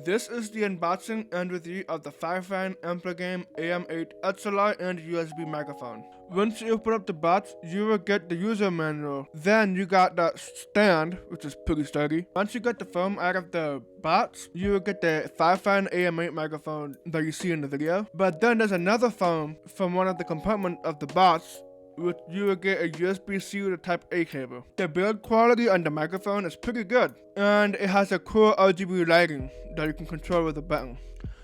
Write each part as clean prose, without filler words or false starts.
This is the unboxing and review of the Fifine Game AM8 XLR and USB microphone. Once you open up the box, you will get the user manual. Then you got the stand, which is pretty sturdy. Once you get the foam out of the box, you will get the Fifine AM8 microphone that you see in the video. But then there's another foam from one of the compartments of the box, which you will get a USB-C with a Type-A cable. The build quality on the microphone is pretty good, and it has a cool RGB lighting that you can control with a button.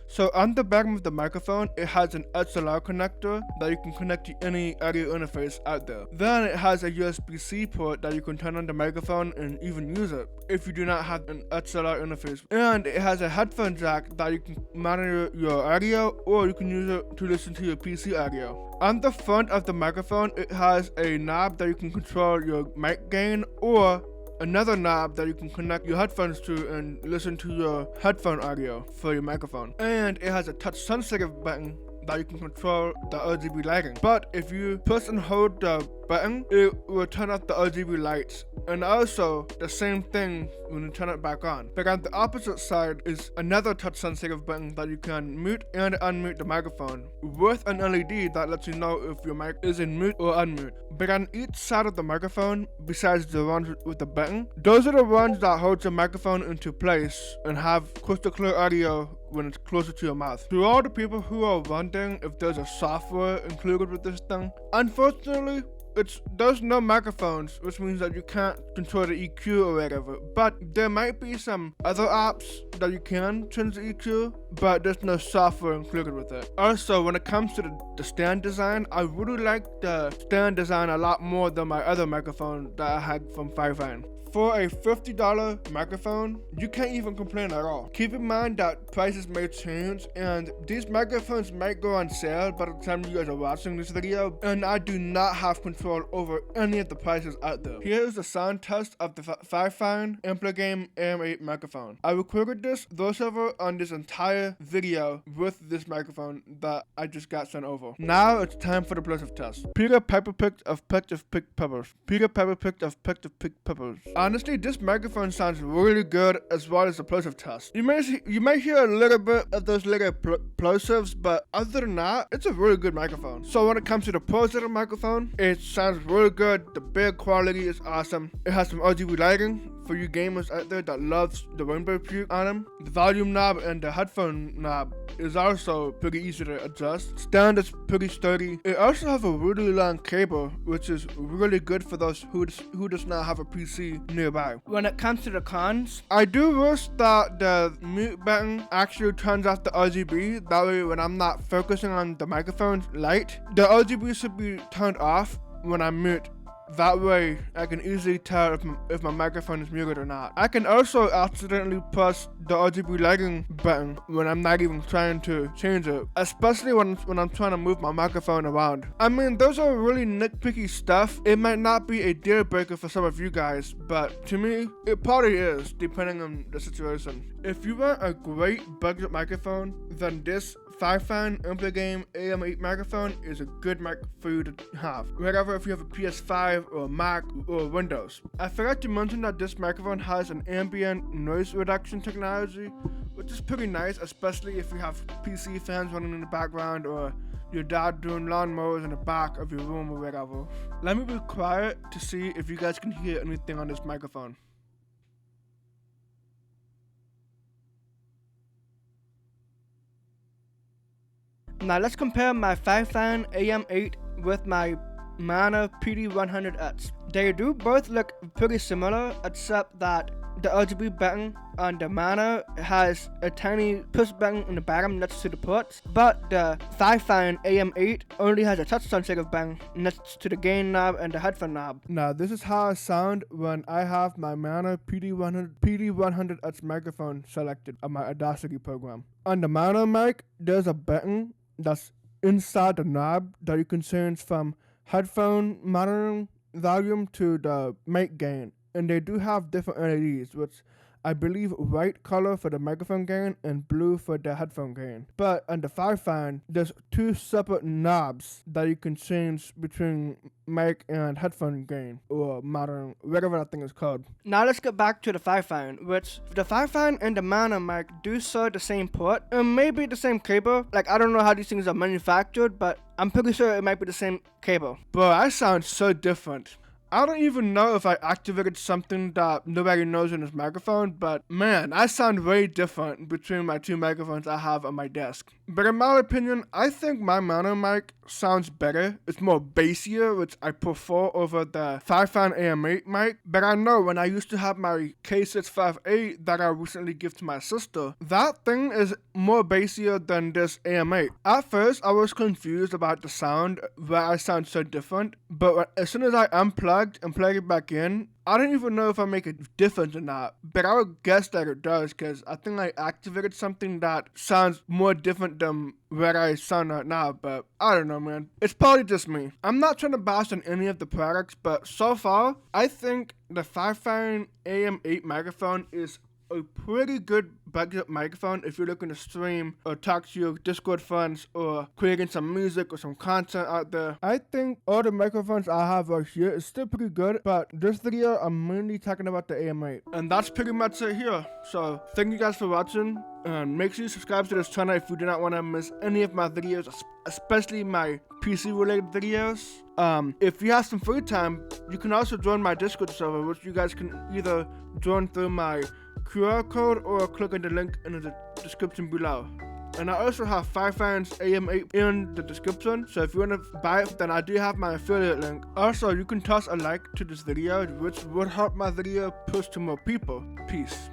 So on the bottom of the microphone, it has an XLR connector that you can connect to any audio interface out there. Then it has a USB-C port that you can turn on the microphone and even use it if you do not have an XLR interface. And it has a headphone jack that you can monitor your audio, or you can use it to listen to your PC audio. On the front of the microphone, it has a knob that you can control your mic gain, or another knob that you can connect your headphones to and listen to your headphone audio for your microphone. And it has a touch sensitive button that you can control the RGB lighting. But if you push and hold the button, it will turn off the RGB lights. And also the same thing when you turn it back on. But on the opposite side is another touch sensitive button that you can mute and unmute the microphone with an LED that lets you know if your mic is in mute or unmute. But on each side of the microphone, besides the ones with the button, those are the ones that hold your microphone into place and have crystal clear audio when it's closer to your mouth. To all the people who are wondering if there's a software included with this thing, unfortunately, there's no microphones, which means that you can't control the EQ or whatever. But there might be some other apps that you can change the EQ, but there's no software included with it. Also, when it comes to the stand design, I really like the stand design a lot more than my other microphone that I had from Fifine. For a $50 microphone, you can't even complain at all. Keep in mind that prices may change, and these microphones might go on sale by the time you guys are watching this video, and I do not have control over any of the prices out there. Here is the sound test of the Fifine Game AM8 microphone. I recorded this voiceover on this entire video with this microphone that I just got sent over. Now it's time for the plosive test. Peter Piper picked of picked peppers. Peter Piper picked of picked peppers. Honestly, this microphone sounds really good as well as the plosive test. You may hear a little bit of those little plosives, but other than that, it's a really good microphone. So when it comes to the positive microphone, it sounds really good. The build quality is awesome. It has some RGB lighting for you gamers out there that loves the rainbow puke on them. The volume knob and the headphone knob is also pretty easy to adjust. Stand is pretty sturdy. It also has a really long cable, which is really good for those who does not have a PC nearby. When it comes to the cons, I do wish that the mute button actually turns off the RGB. That way when I'm not focusing on the microphone's light, the RGB should be turned off when I mute. That way, I can easily tell if my microphone is muted or not. I can also accidentally press the RGB lighting button when I'm not even trying to change it, especially when I'm trying to move my microphone around. I mean, those are really nitpicky stuff. It might not be a deal breaker for some of you guys, but to me, it probably is, depending on the situation. If you want a great budget microphone, then this Fifine Game AM8 microphone is a good mic for you to have, whatever if you have a PS5 or a Mac or Windows. I forgot to mention that this microphone has an ambient noise reduction technology, which is pretty nice, especially if you have PC fans running in the background or your dad doing lawnmowers in the back of your room or whatever. Let me be quiet to see if you guys can hear anything on this microphone. Now let's compare my Fifine AM8 with my Mana PD100X. They do both look pretty similar, except that the RGB button on the Mana has a tiny push button in the bottom next to the ports, but the Fifine AM8 only has a touch sensitive button next to the gain knob and the headphone knob. Now this is how I sound when I have my Mana PD100X microphone selected on my Audacity program. On the Mana mic, there's a button that's inside the knob that you can change from headphone monitoring volume to the mic gain, and they do have different LEDs, which I believe white color for the microphone gain and blue for the headphone gain. But on the Fifine, there's 2 separate knobs that you can change between mic and headphone gain, or modern, whatever that thing is called. Now let's get back to the Fifine, which the Fifine and the mono mic do share the same port, and maybe the same cable. Like, I don't know how these things are manufactured, but I'm pretty sure it might be the same cable. Bro, I sound so different. I don't even know if I activated something that nobody knows in this microphone, but man, I sound way different between my 2 microphones I have on my desk. But in my opinion, I think my mono mic sounds better. It's more bassier, which I prefer over the Fifine AM8 mic. But I know when I used to have my K658 that I recently gave to my sister, that thing is more bassier than this AM8. At first, I was confused about the sound, why I sound so different. But as soon as I unplugged and plugged it back in, I don't even know if I make a difference or not, but I would guess that it does, because I think I activated something that sounds more different than where I sound right now, but I don't know, man. It's probably just me. I'm not trying to bash on any of the products, but so far, I think the Fifine AM8 microphone is a pretty good backup microphone if you're looking to stream or talk to your Discord friends or creating some music or some content out there. I think all the microphones I have right here is still pretty good, but this video I'm mainly talking about the AM8. And that's pretty much it here. So thank you guys for watching, and make sure you subscribe to this channel if you do not want to miss any of my videos, especially my PC related videos. If you have some free time, you can also join my Discord server, which you guys can either join through my QR code or click on the link in the description below. And I also have Fifine's AM8 in the description, so if you want to buy it, then I do have my affiliate link. Also, you can toss a like to this video, which would help my video push to more people. Peace.